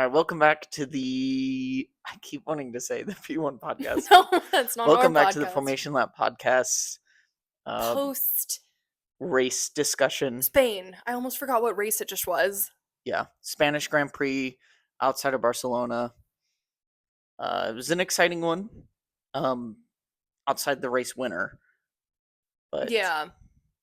right, welcome back to I keep wanting to say the P1 podcast. No, that's not Welcome our back to the podcast. Formation Lap podcast Post race discussion. Spain. I almost forgot what race it just was. Yeah, Spanish Grand Prix outside of Barcelona. It was an exciting one. Outside the race winner. But Yeah.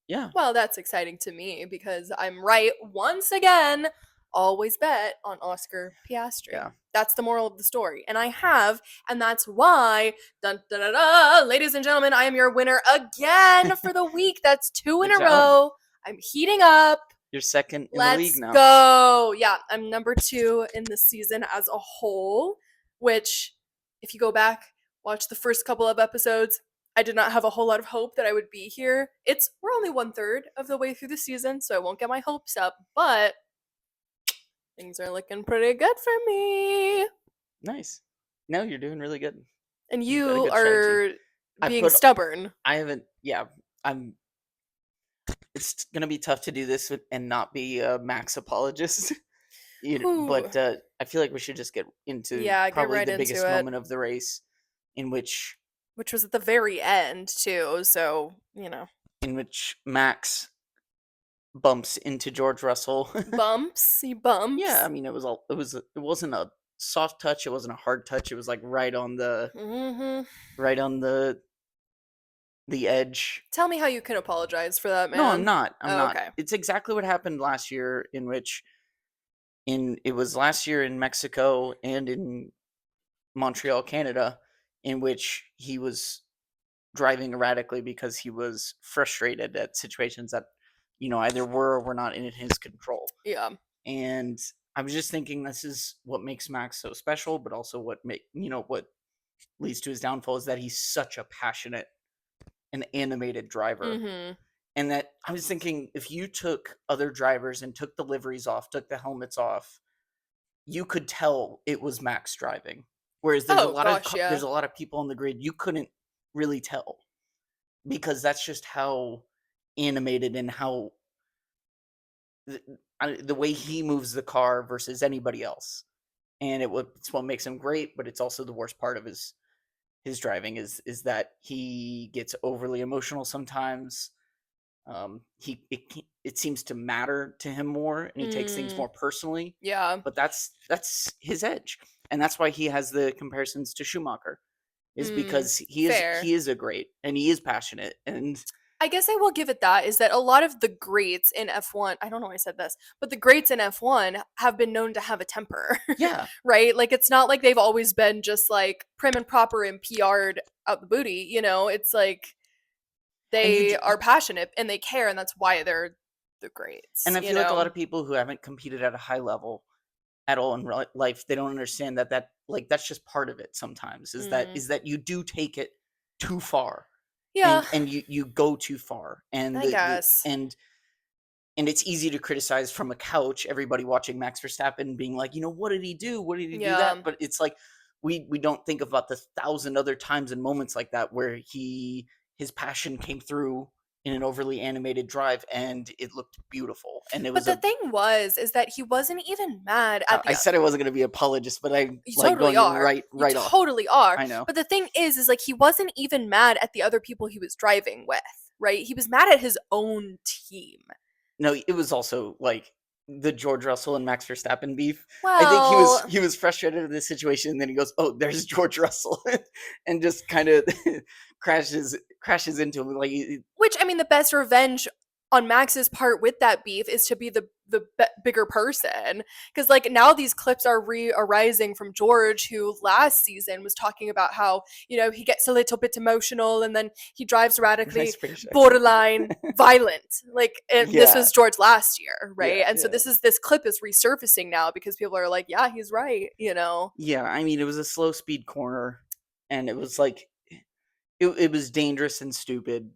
yeah, Well, that's exciting to me because I'm right once again. Always bet on Oscar Piastri. Yeah. That's the moral of the story. And I have, and that's why, dun, dun, dun, dun, ladies and gentlemen, I am your winner again for the week. That's 2 in Good a job. row. I'm heating up. You're second in the Let's league now. go. Yeah, I'm number 2 in the season as a whole, which, if you go back, watch the first couple of episodes, I did not have a whole lot of hope that I would be here. We're only 1/3 of the way through the season, so I won't get my hopes up, but things are looking pretty good for me. Nice. No, you're doing really good. And You've got a you good are strategy. being stubborn. I haven't, yeah, it's going to be tough to do this and not be a Max apologist. But I feel like we should just get into probably right the biggest into it. moment of the race, which was at the very end too, so in which Max bumps into George Russell. He bumps. Yeah, I mean it wasn't a soft touch, it wasn't a hard touch, it was like right on the the edge. Tell me how you can apologize for that, man. No, I'm not. Okay. It's exactly what happened last year, it was last year in Mexico and in Montreal, Canada, in which he was driving erratically because he was frustrated at situations that, either were or were not in his control. Yeah. And I was just thinking this is what makes Max so special, but also what leads to his downfall is that he's such a passionate and animated driver. Mm-hmm. And that I was thinking if you took other drivers and took the liveries off, took the helmets off, you could tell it was Max driving. Whereas there's there's a lot of people on the grid you couldn't really tell because that's just how animated and how the way he moves the car versus anybody else. And it's what makes him great, but it's also the worst part of his driving is that he gets overly emotional sometimes. It seems to matter to him more, and he takes things more personally. Yeah. But that's his edge, and that's why he has the comparisons to Schumacher, is because he is a great, and he is passionate, and I guess I will give it that, is that a lot of the greats in F1, I don't know why I said this, but the greats in F1 have been known to have a temper. Yeah. Right? Like, it's not like they've always been just, like, prim and proper and PR'd out the booty, It's like they are passionate and they care, and that's why they're the greats. And I feel like a lot of people who haven't competed at a high level at all in life, they don't understand that that's just part of it sometimes, is that you do take it too far. Yeah. And you go too far. And I guess. And it's easy to criticize from a couch, everybody watching Max Verstappen being like, what did he do? What did he do that? But it's like we don't think about the 1,000 other times and moments like that where his passion came through in an overly animated drive, and it looked beautiful. And But the thing is that he wasn't even mad at I said I wasn't going to be an apologist, but I totally going are. right you off. Totally are. I know. But the thing is like he wasn't even mad at the other people he was driving with, right? He was mad at his own team. No, it was also like the George Russell and Max Verstappen beef. Well, I think he was frustrated in this situation, and then he goes, "Oh, there's George Russell," and just kind of crashes into him. Like, which, I mean, the best revenge on Max's part with that beef is to be the bigger person, because like now these clips are arising from George, who last season was talking about how he gets a little bit emotional and then he drives erratically, borderline violent. Like this was George last year, right? And so this clip is resurfacing now because people are like, yeah, he's right. Yeah, I mean, it was a slow speed corner, and it was like it was dangerous and stupid.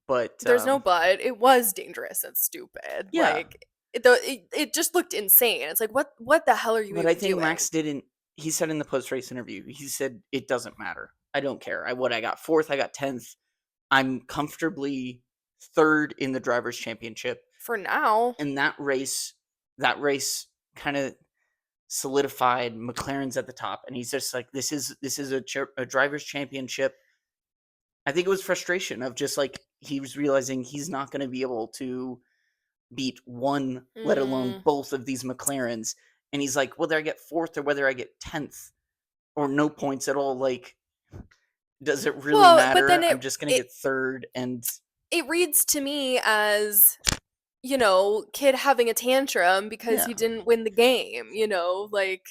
But there's no but. It was dangerous and stupid. Yeah. Like it just looked insane. It's like what the hell are you? But I think doing? Max didn't. He said in the post race interview, he said it doesn't matter. I don't care. I got 4th. I got 10th. I'm comfortably 3rd in the drivers' championship for now. And that race kind of solidified. McLaren's at the top, and he's just like, this is a drivers' championship. I think it was frustration of just like he was realizing he's not going to be able to beat one, let alone both of these McLarens, and he's like, whether I get fourth or whether I get 10th or no points at all, like, does it really matter? But then I'm just going to get third, and it reads to me as, kid having a tantrum because he didn't win the game, like,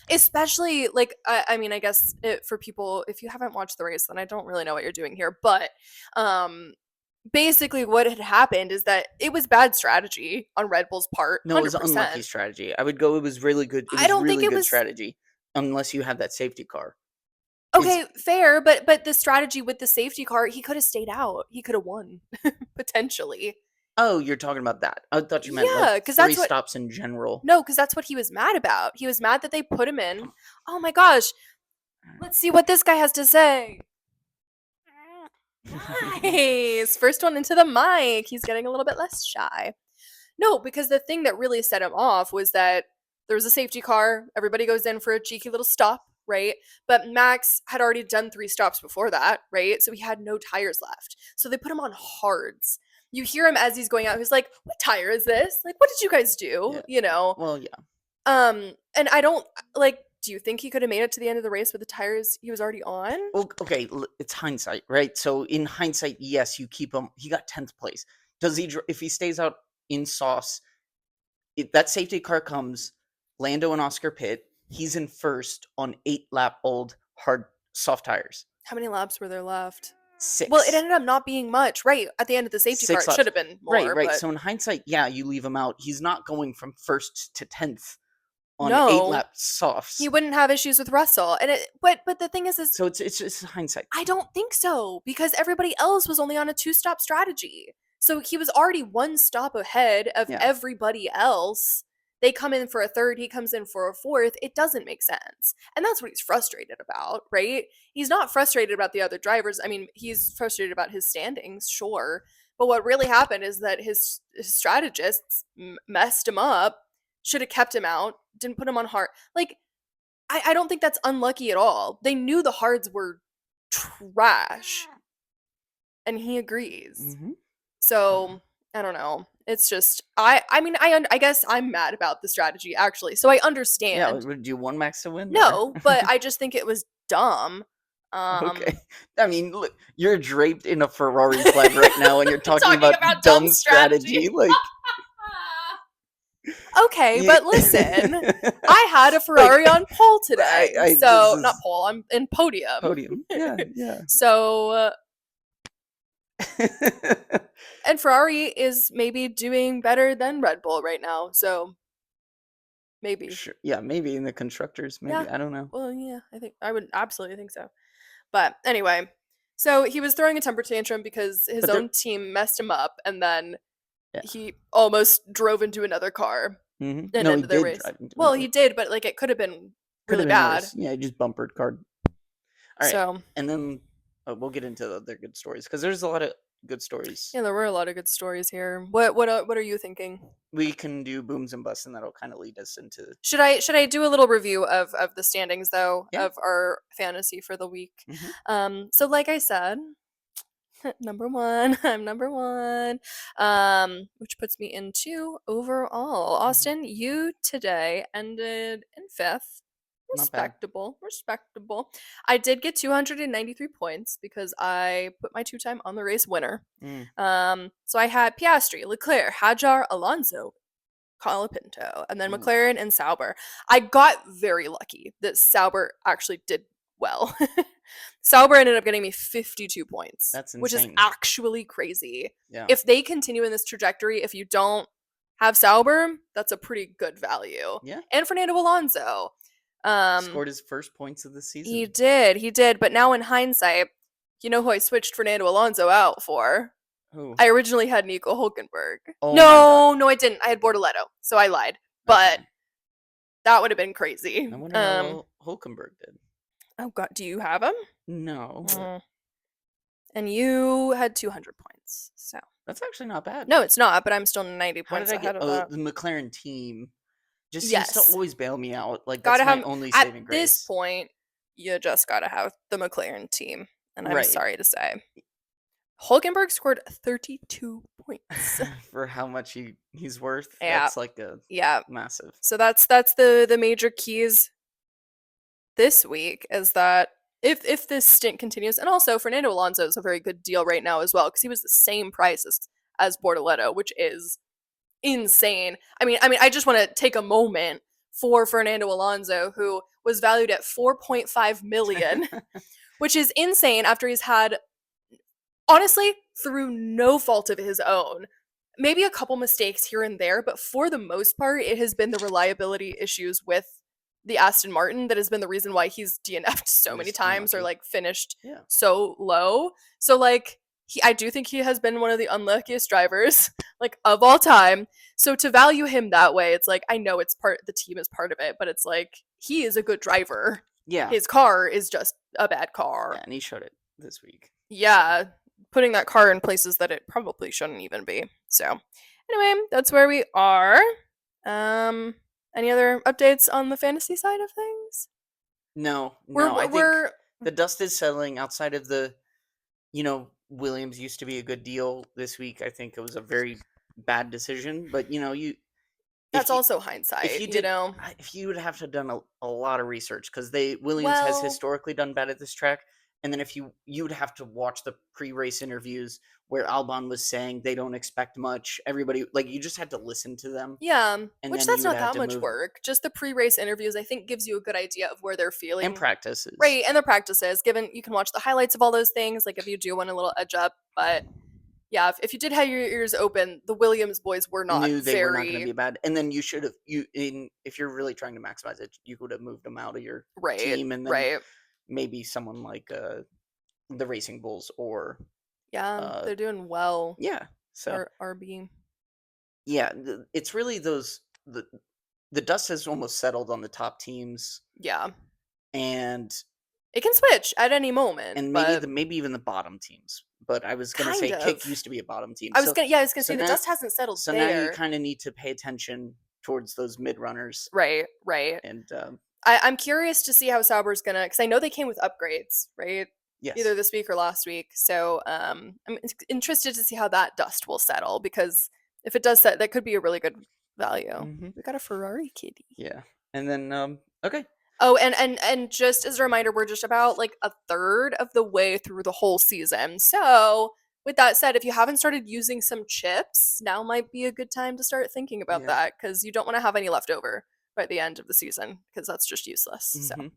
especially, like, I mean, I guess for people, if you haven't watched the race, then I don't really know what you're doing here, but basically what had happened is that it was bad strategy on Red Bull's part. No, 100%. It was unlucky strategy. I would go, it was really good. It was, I don't really think it was strategy, unless you have that safety car. Okay, fair, but the strategy with the safety car, he could have stayed out. He could have won, potentially. Oh, you're talking about that. I thought you meant like 3 stops in general. No, because that's what he was mad about. He was mad that they put him in. Oh my gosh. Let's see what this guy has to say. Nice. First one into the mic. He's getting a little bit less shy. No, because the thing that really set him off was that there was a safety car. Everybody goes in for a cheeky little stop, right? But Max had already done 3 stops before that, right? So he had no tires left. So they put him on hards. You hear him as he's going out. He's like, what tire is this? Like, what did you guys do? Yeah. Well, yeah. And I don't, like, do you think he could have made it to the end of the race with the tires he was already on? Well, okay, it's hindsight, right? So in hindsight, yes, you keep him. He got 10th place. Does he, if he stays out in sauce, if that safety car comes, Lando and Oscar pit, he's in first on 8-lap old hard soft tires. How many laps were there left? 6. Well, it ended up not being much, right? At the end of the safety car, it should have been more. Right. But... So in hindsight, yeah, you leave him out. He's not going from first to 10th on 8-lap softs. He wouldn't have issues with Russell. And but the thing is so it's hindsight. I don't think so, because everybody else was only on a 2-stop strategy. So he was already 1 stop ahead of everybody else. They come in for a 3rd, he comes in for a 4th. It doesn't make sense. And that's what he's frustrated about, right? He's not frustrated about the other drivers. I mean, he's frustrated about his standings, sure. But what really happened is that his strategists messed him up, should have kept him out, didn't put him on hard. Like, I don't think that's unlucky at all. They knew the hards were trash. And he agrees. Mm-hmm. So, I don't know. It's just, I guess I'm mad about the strategy, actually. So I understand. Yeah, would you want Max to win? No, but I just think it was dumb. Okay. I mean, look, you're draped in a Ferrari flag right now, and you're talking about dumb strategy. Like, okay, but listen, I had a Ferrari on pole today. Not pole, I'm in podium. Podium, yeah. So, and Ferrari is maybe doing better than Red Bull right now, so maybe. Sure. Yeah, maybe in the constructors, maybe. Yeah. I don't know. Well, yeah, I would absolutely think so. But anyway, so he was throwing a temper tantrum because his own team messed him up, and then he almost drove into another car. Mm-hmm. And no, he did race. Drive into he did, but like it could have been really bad. Yeah, he just bumpered card. All right, and then we'll get into the other good stories, because there's a lot of good stories. Yeah, there were a lot of good stories here. What are you thinking? We can do booms and busts, and that'll kind of lead us into. Should I do a little review of the standings though, of our fantasy for the week? Mm-hmm. So like I said, number 1, I'm number 1, which puts me in 2 overall. Austin, you today ended in 5th. Respectable. I did get 293 points because I put my 2-time on the race winner. So I had Piastri, Leclerc, Hadjar, Alonso, Colapinto, and then McLaren and Sauber. I got very lucky that Sauber actually did well. Sauber ended up getting me 52 points. That's insane. Which is actually crazy. Yeah. If they continue in this trajectory, if you don't have Sauber, that's a pretty good value. Yeah. And Fernando Alonso. Scored his first points of the season. He did. But now in hindsight, you know who I switched Fernando Alonso out for? Who? I originally had Nico HulkenGOAT. Oh no, I didn't. I had Bortoletto, so I lied. But that would have been crazy. I wonder how HulkenGOAT did. Oh God, do you have him? No. And you had 200 points, so that's actually not bad. No, it's not. But I'm still 90 points ahead of that. The McLaren team just seems to Yes. always bail me out. Like, Gotta that's my have, only at saving this grace. point, you just gotta have the McLaren team. And I'm Right. sorry to say. Hulkenberg scored 32 points. For how much he's worth, Yeah. that's like a Yeah. massive. So that's the major keys this week, is that if this stint continues, and also Fernando Alonso is a very good deal right now as well, because he was the same price as Bortoleto, which is insane. I just want to take a moment for Fernando Alonso, who was valued at 4.5 million, which is insane after he's had, honestly, through no fault of his own, maybe a couple mistakes here and there, but for the most part, it has been the reliability issues with the Aston Martin that has been the reason why he's DNF'd so many Just times, or unlucky. like finished Yeah. so low. So like I do think he has been one of the unluckiest drivers like of all time. So to value him that way, it's like, I know it's the team is part of it, but it's like, he is a good driver. Yeah. His car is just a bad car. Yeah, and he showed it this week. Yeah, putting that car in places that it probably shouldn't even be. So, anyway, that's where we are. Any other updates on the fantasy side of things? No, I think We're the dust is settling outside of the, Williams used to be a good deal this week. I think it was a very bad decision, but if that's you also if hindsight, you you did know. if you would have to have done a lot of research, because Williams has Well, historically done bad at this track, and then if you would have to watch the pre-race interviews where Albon was saying they don't expect much. Everybody, like, you just had to listen to them, yeah, and which then that's you would not have that to much move work. Just the pre-race interviews, I think, gives you a good idea of where they're and feeling. practices. Right, and the practices, given you can watch the highlights of all those things, like if you do want a little edge up, but yeah, if you did have your ears open, the Williams boys were not Knew they were not going to very be bad, and then you should have if you're really trying to maximize it, you would have moved them out of your right, team, and then right. maybe someone like the Racing Bulls or Yeah, uh they're doing well. yeah. So RB. yeah, it's really the dust has almost settled on the top teams, Yeah, and it can switch at any moment, but maybe even the bottom teams. But I was gonna kind say Kick of. used to be a bottom team, I was gonna so say the now dust hasn't settled so now you there. kind of need to pay attention towards those mid runners, Right, right. and I'm curious to see how Sauber's gonna, because I know they came with upgrades, right? yes. Either this week or last week. So I'm interested to see how that dust will settle, because if it does set, that could be a really good value. Hmm. We got a Ferrari kitty. Yeah, and then okay. Oh, and just as a reminder, we're just about like a third of the way through the whole season. So, with that said, if you haven't started using some chips, now might be a good time to start thinking about Yeah. that, because you don't want to have any left over by the end of the season, because that's just useless. So, Hmm.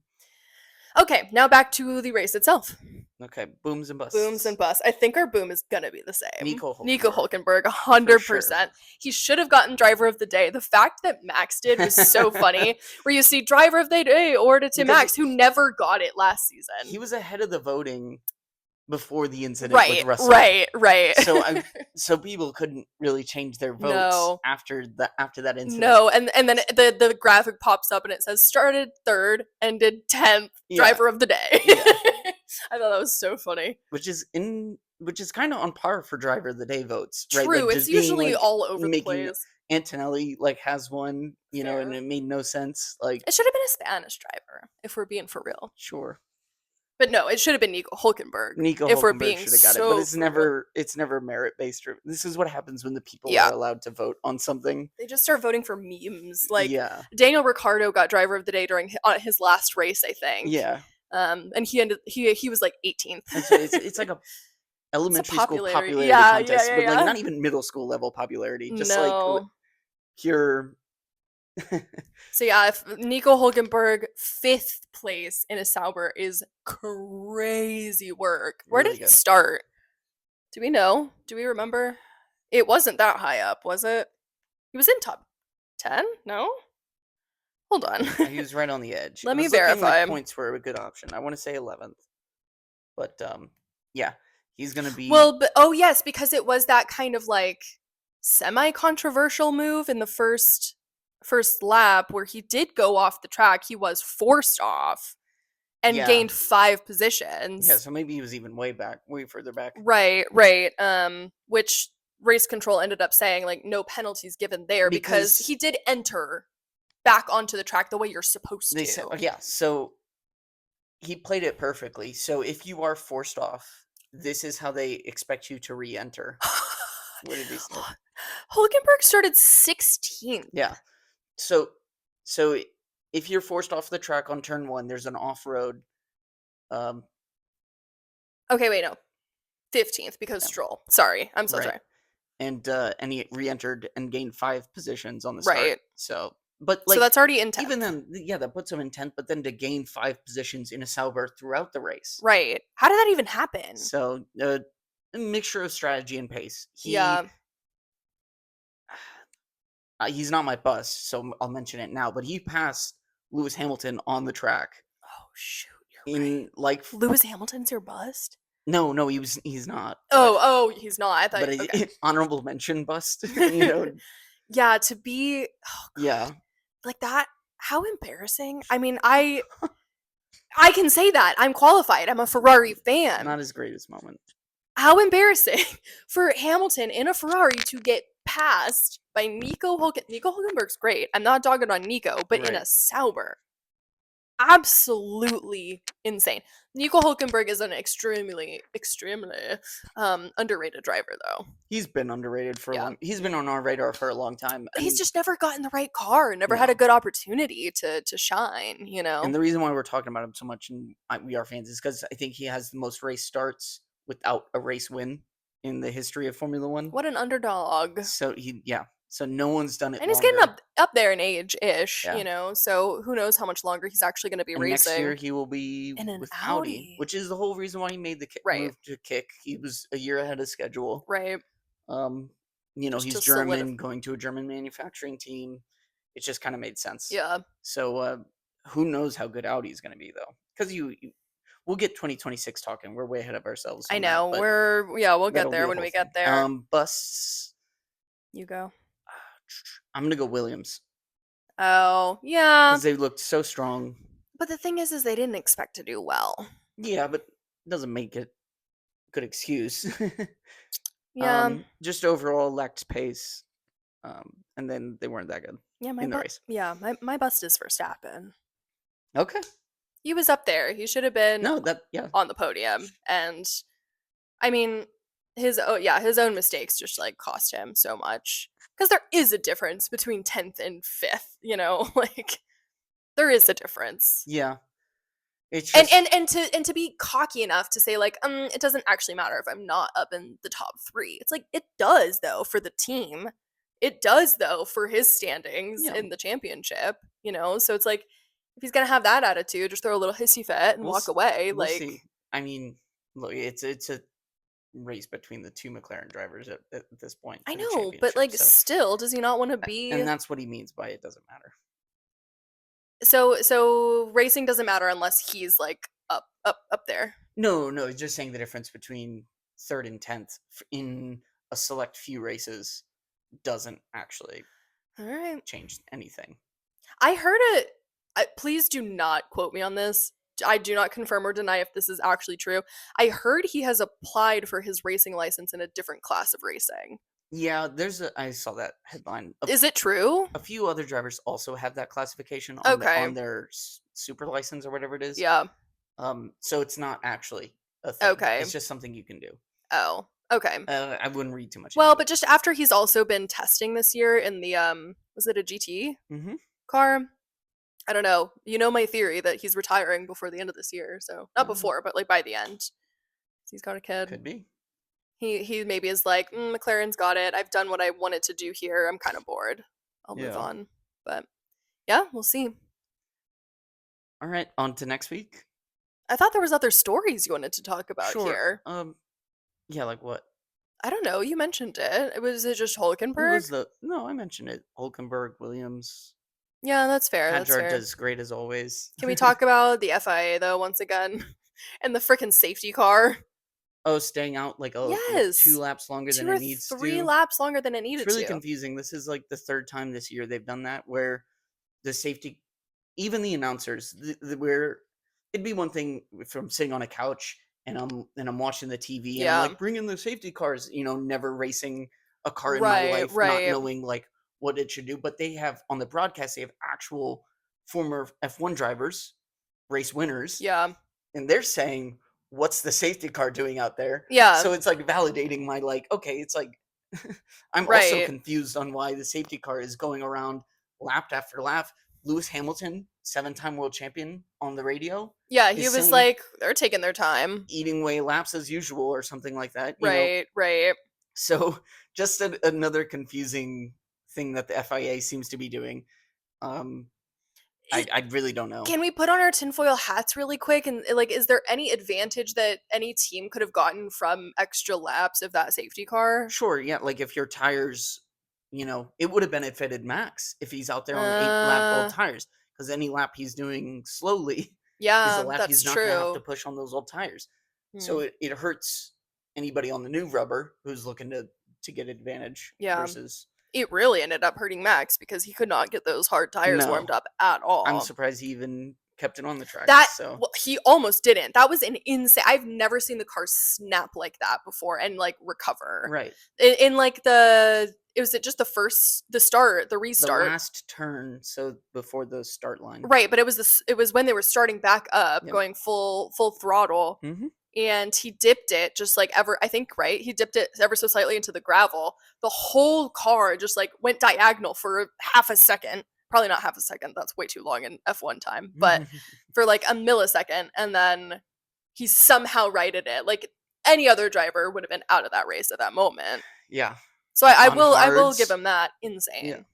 okay, now back to the race itself. Okay. Booms and Booms and busts. busts. I think our boom is gonna be the same. Nico Nico Hulkenberg, Hulkenberg, for sure. 100%. He should have gotten driver of the day. The fact that Max did was so funny. Where you see driver of the day awarded to Because Max, who never got it last season. he was ahead of the voting before the incident with Right, Russell. right. So people couldn't really change their votes No. after that incident. No, and then the graphic pops up and it says started third, ended 10th, Yeah. driver of the day. Yeah. I thought that was so funny. Which is kind of on par for driver of the day votes, right? True, Like, it's just being, usually like, all over the making place. Antonelli like has one, and Fair. it made no sense. Like, It should have been a Spanish driver, if we're being for real. sure, But no, it should have been Nico Hulkenberg. Nico if we're Hulkenberg being should have got so it, but it's for real. never merit based. This is what happens when the people Yeah. are allowed to vote on something. They just start voting for memes. Like, Yeah, Daniel Ricciardo got driver of the day during his last race, I think. yeah. And he was like 18th. It's like a elementary school popularity Yeah, contest, but like yeah. not even middle school level popularity. Just No. like pure. So yeah, if Nico Hulkenberg 5th place in a Sauber is crazy work. Where Really did he good. start? Do we know? Do we remember? It wasn't that high up, was it? He was in top 10? No? Hold on. He was right on the edge. Let I me was looking, like, verify. points were a good option. I want to say 11th, but yeah, he's gonna be. Well, but oh yes, because it was that kind of like semi-controversial move in the first lap where he did go off the track. He was forced off and Yeah. gained 5 positions. Yeah, so maybe he was even way further back. Right. Which race control ended up saying like no penalties given there because Because- he did enter back onto the track the way you're supposed They said, to. yeah. So he played it perfectly. So if you are forced off, this is how they expect you to re-enter. What did he say? Hulkenberg started 16th. Yeah. So if you're forced off the track on turn 1, there's an off-road. Okay, wait, no. 15th because Yeah, Stroll. Sorry. I'm so right. sorry. And he re-entered and gained 5 positions on the start. Right. So, but So like that's already in 10th. even then, yeah, that puts him in 10th. But then to gain 5 positions in a Sauber throughout the race, Right. How did that even happen? so a mixture of strategy and pace. Yeah. He's not my bust, so I'll mention it now. But he passed Lewis Hamilton on the track Oh shoot, you're right. in like Lewis Hamilton's your bust? no, he's not. Oh, he's not. I thought. But Okay. honorable mention bust, you know. Yeah, to be Yeah, like that. How embarrassing. I mean, I can say that. I'm qualified. I'm a Ferrari fan. not his greatest moment. How embarrassing for Hamilton in a Ferrari to get passed by Nico Hulkenberg. Nico Hulkenberg's great. I'm not dogging on Nico, but in Right. a Sauber. Absolutely insane. Nico Hulkenberg is an extremely underrated driver, though. He's been underrated for a Yeah. long. He's been on our radar for a long time. He's just never gotten the right car, never had a No. good opportunity to shine, you know? And the reason why we're talking about him so much and we are fans is because I think he has the most race starts without a race win in the history of Formula One. What an underdog. So so no one's done it. And he's longer. getting up there in age-ish, Yeah. you know? So who knows how much longer he's actually going to be And racing. next year he will be in an with Audi. which is the whole reason why he made the Right. move to kick. He was a year ahead of schedule. Right. You know, Just he's to German, going to a German manufacturing team. It just kind of made sense. Yeah. So who knows how good Audi is going to be though? Because we'll get 2026 talking. We're way ahead of ourselves. I on know. that, We'll get that'll be there a when whole we get thing. there. Busts. You go. I'm gonna go Williams Oh, yeah. because they looked so strong. But the thing is they didn't expect to do well. Yeah, but it doesn't make it a good excuse. Yeah. Just overall lacked pace. And then they weren't that good Yeah, in the race. Yeah, my bust is Verstappen. Okay. He was up there. He should have been on the podium. And I mean, his own mistakes just like cost him so much. Because there is a difference between 10th and 5th, you know, like there is a difference. Yeah. It's just, and to be cocky enough to say like, it doesn't actually matter if I'm not up in the top 3. It's like it does though for the team. It does though for his standings in the championship, you know? So it's like if he's gonna have that attitude, just throw a little hissy fit and walk away. We'll like see. I mean, look, it's a race between the 2 McLaren drivers at this point. I know, but like still, does he not want to be? And that's what he means by it doesn't matter. So racing doesn't matter unless he's like up there. No, it's just saying the difference between 3rd and 10th in a select few races doesn't actually change anything. I heard it. Please do not quote me on this. I do not confirm or deny if this is actually true. I heard he has applied for his racing license in a different class of racing. Yeah, I saw that headline. Is it true? A few other drivers also have that classification on their super license or whatever it is. Yeah. So it's not actually a thing. Okay. It's just something you can do. Oh, okay. I wouldn't read too much. Well, but just after he's also been testing this year in the was it a GT car? I don't know. You know my theory that he's retiring before the end of this year. So not before, but like by the end. He's got a kid. Could be. He maybe is like, McLaren's got it. I've done what I wanted to do here. I'm kind of bored. I'll move on. But yeah, we'll see. All right, on to next week. I thought there was other stories you wanted to talk about here. Yeah, like what? I don't know. You mentioned it. Was it just Hulkenberg? No, I mentioned it. Hulkenberg, Williams. Yeah, that's fair. Hadjar does great as always. Can we talk about the FIA though once again, and the freaking safety car? Oh, staying out like 2 laps longer than it needs to. 3 laps longer than it needed to. It's really confusing. This is like the 3rd time this year they've done that, where the safety, even the announcers, where it'd be one thing if I'm sitting on a couch and I'm watching the TV and I'm like, bring in the safety cars, never racing a car in my life, not knowing like what it should do, but they have on the broadcast, they have actual former F1 drivers, race winners, Yeah. and they're saying, what's the safety car doing out there? Yeah. So it's like validating my like, okay, it's like I'm also Right. confused on why the safety car is going around lap after lap. Lewis Hamilton, 7-time world champion on the radio, Yeah, he is was saying like, they're taking their time. eating away laps as usual or something like that, Right, right. So just another confusing thing that the FIA seems to be doing. Um, I really don't know. Can we put on our tinfoil hats really quick? And like, is there any advantage that any team could have gotten from extra laps of that safety car? Sure, yeah, like if your tires, it would have benefited Max if he's out there on 8-lap old Uh, tires, because any lap he's doing slowly is a yeah, lap that's he's not going to have to true. push on those old tires. Hmm. So it hurts anybody on the new rubber who's looking to get advantage Yeah, versus it really ended up hurting Max because he could not get those hard tires warmed no. up at I'm all. surprised he even kept it on the track. That So well, he almost didn't. That was an insane. I've never seen the car snap like that before and like recover. right. In like the was it just the The restart. last turn, so before the start line. Right, but it was when they were starting back up, Yep. going full throttle, Mhm. and he dipped it just like ever I think, right? He dipped it ever so slightly into the gravel. The whole car just like went diagonal for half a second. Probably not half a second. That's way too long in F1 time, but for like a millisecond, and then he somehow righted it. Like any other driver would have been out of that race at that moment. Yeah. So On I will give hards. him that. Yeah. Insane.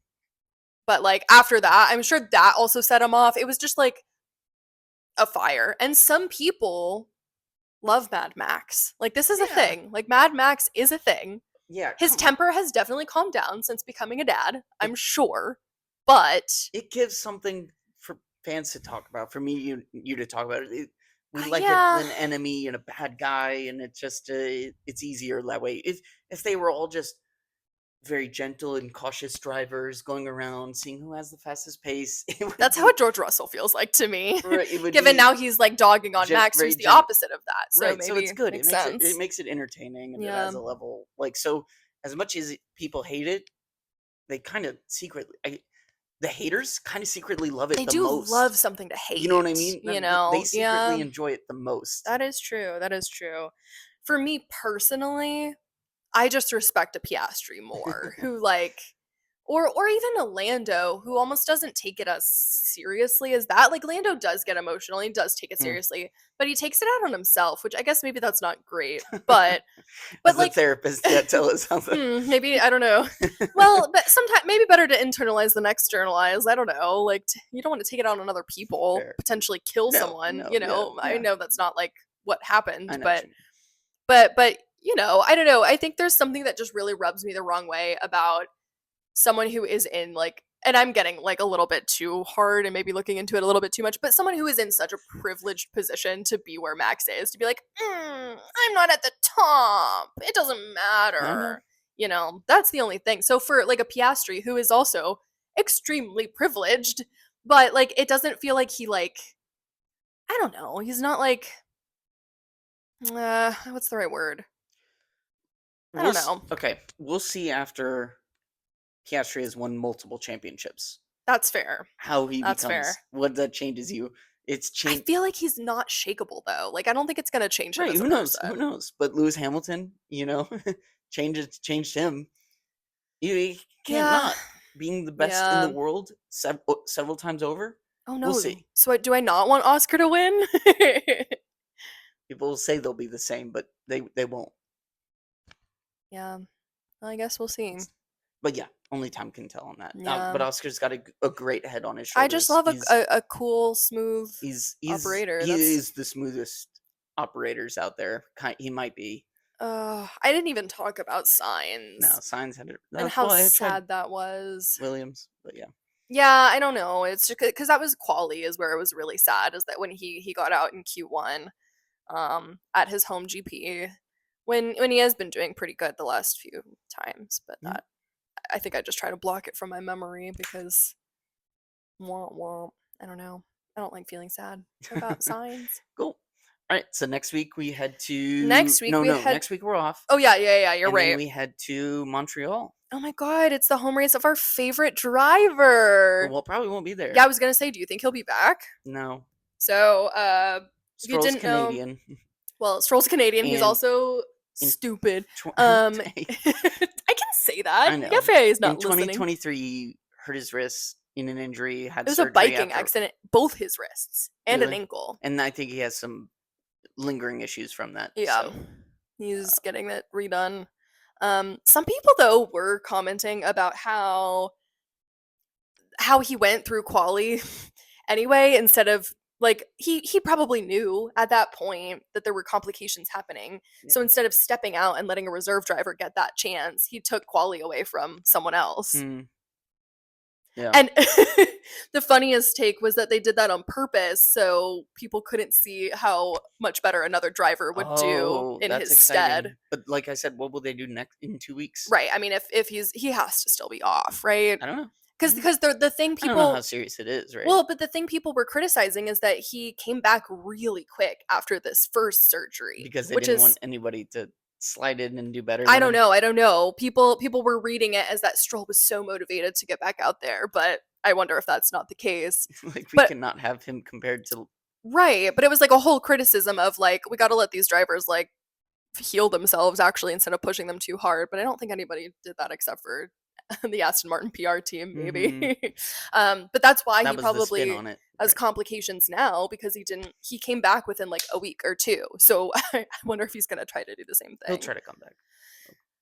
But like after that, I'm sure that also set him off. It was just like a fire. And some people love Mad Max. Like this is a Yeah. thing. Like Mad Max is a thing. Yeah, His come on. temper has definitely calmed down since becoming a dad, I'm sure. But It gives something for fans to talk about, for me, you to talk about it. We like yeah, an enemy and a bad guy, and it's just it's easier that way. If they were all just very gentle and cautious drivers going around seeing who has the fastest pace, it would that's how be George Russell feels like to me. right. It would Given be now he's like dogging on Max, very who's the gentle. opposite of that. So Right, so it's maybe good. makes It sense. makes it entertaining, and it Yeah. has a level like so. As much as people hate it, they kind of secretly, the haters kind of secretly love it They the do most. love something to You know what I hate, mean? you They know? Yeah. secretly enjoy it the most. That is true. That is true. For me personally, I just respect a Piastri more, who like or even a Lando who almost doesn't take it as seriously as that. Like Lando does get emotional, he does take it Mm. seriously, but he takes it out on himself, which I guess maybe that's not great. But As a like therapist, yeah, tell us something. maybe I don't know. Well, but sometimes maybe better to internalize than externalize. I don't know. Like you don't want to take it out on other people, Fair. potentially kill No, someone. no, You yeah, know, I yeah. know that's not like what I happened, know what but you mean. but you know, I don't know. I think there's something that just really rubs me the wrong way about someone who is in like and I'm getting like a little bit too hard and maybe looking into it a little bit too much, but someone who is in such a privileged position to be where Max is, to be like, I'm not at the top. It doesn't I know. matter. You know, that's the only thing. So for like a Piastri who is also extremely privileged, but like it doesn't feel like he like I don't know. He's not like what's the right word? I don't know. Okay, we'll see after Piastri has won multiple championships. That's fair. How he That's becomes, fair. what that changes you. It's I changed. feel like he's not shakeable though. Like I don't think it's gonna change him Right, as a who knows? Who person. knows? But Lewis Hamilton, changed him. You can't Yeah. not being the best in the Yeah. world several times over. Oh We'll no. see. So do I not want Oscar to win? People will say they'll be the same, but they won't. Yeah. Well, I guess we'll see. But yeah, only time can tell on that. Yeah. But Oscar's got a great head on his I just shoulders. love a cool, smooth operator. He That's is the smoothest operators out there. He might be. I didn't even talk about No, signs Signs had it. and how Well, I tried sad that was. Williams, but yeah. Yeah, I don't know. It's just because that was quali is where it was really sad is that when he got out in Q1 at his home GP when he has been doing pretty good the last few times, but Mm. that I think I just try to block it from my memory because womp womp. I don't know. I don't like feeling sad about signs. Cool. All right, so next week we head to Next week we head. next week we're off, Oh yeah, you're and then right. we head to Montreal. Oh my god, it's the home race of our favorite driver. Well, probably won't be Yeah, there. I was gonna say, do you think he'll be back? No, So, if you Stroll's didn't know, Canadian. well, Stroll's Canadian. He's And also in stupid. tw- I can say that. I The know, FAA is in not listening. 2023, he hurt his wrist in an injury, had It was a surgery biking after. accident, both his wrists and an Really, ankle. and I think he has some lingering issues from that. Yeah, So he's getting it redone. Some people though were commenting about how he went through quali anyway, instead of like he probably knew at that point that there were complications happening. yeah. So instead of stepping out and letting a reserve driver get that chance, he took quali away from someone else. Yeah. And the funniest take was that they did that on purpose so people couldn't see how much better another driver would do Oh, in that's his stead. exciting. But like I said, what will they do next in 2 weeks? Right. I mean, if he has to still be off, right? I don't know. Because the thing I don't know how people serious it is, right? well, but the thing people were criticizing is that he came back really quick after this first surgery, Because they which didn't is want anybody to slide in and do better I than don't him. know. I don't know. People were reading it as that Stroll was so motivated to get back out there, but I wonder if that's not the case. Like we But cannot have him compared to. right, but it was like a whole criticism of like we got to let these drivers like heal themselves actually instead of pushing them too hard. But I don't think anybody did that except for the Aston Martin PR team, maybe. But that's why That he was the spin probably on it. has Right. complications now because he came back within like a week or two. So I wonder if he's gonna try to do the same He'll thing. try to come back,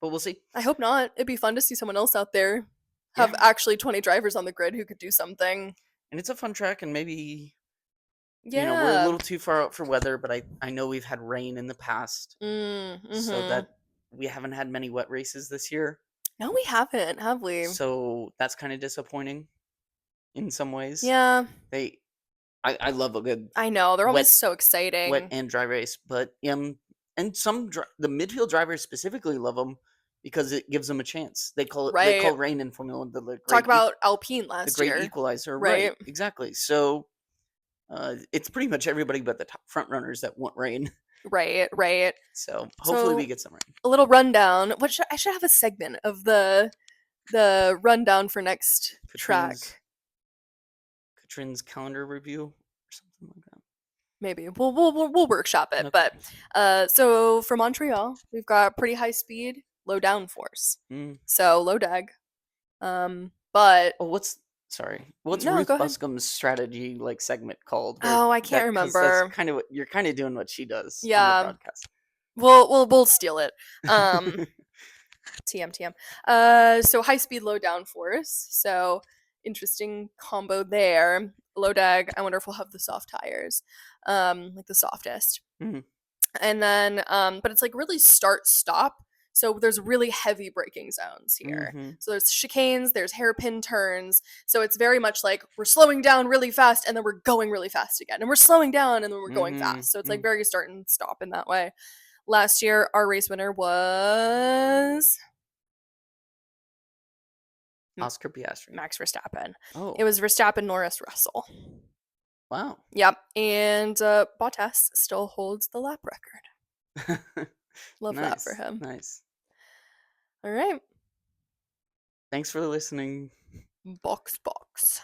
but we'll see. I hope not. It'd be fun to see someone else out there have Yeah. actually 20 drivers on the grid who could do something. And it's a fun track, and maybe we're a Yeah. little too far out for weather, but I know we've had rain in the past, so Mm-hmm. that we haven't had many wet races this year. No, we haven't, have we? So that's kind of disappointing in some ways. Yeah. I love a good I know. They're always wet so exciting. wet and dry race, but and the midfield drivers specifically love them because it gives them a chance. They call Right. rain in Formula One Talk about Alpine last great year. equalizer, Right. Exactly. So it's pretty much everybody but the top front runners that want rain. Right. So hopefully we get some rain. A little rundown. I should have a segment of the rundown for next track. Katrin's calendar review or something like that. Maybe we'll workshop it. Okay. But so for Montreal, we've got pretty high speed, low downforce. So low dag. But what's no, Ruth go ahead. Buscom's strategy segment called? Oh, I can't remember. That's kind of what you're kind of doing what she does on the broadcast. We'll steal it. TM. So high speed, low downforce. So interesting combo there. Low dag. I wonder if we'll have the soft tires, like the softest. And then, but it's like really start stop. So there's really heavy braking zones here. So there's chicanes, there's hairpin turns. So it's very much like we're slowing down really fast and then we're going really fast again. And we're slowing down and then we're going fast. So it's like very start and stop in that way. Last year, our race winner was Oscar Piastri. Max Verstappen. Oh. It was Verstappen, Norris, Russell. Wow. Yep. And Bottas still holds the lap record. Love that for him. Nice. All right. Thanks for listening. Box. Box.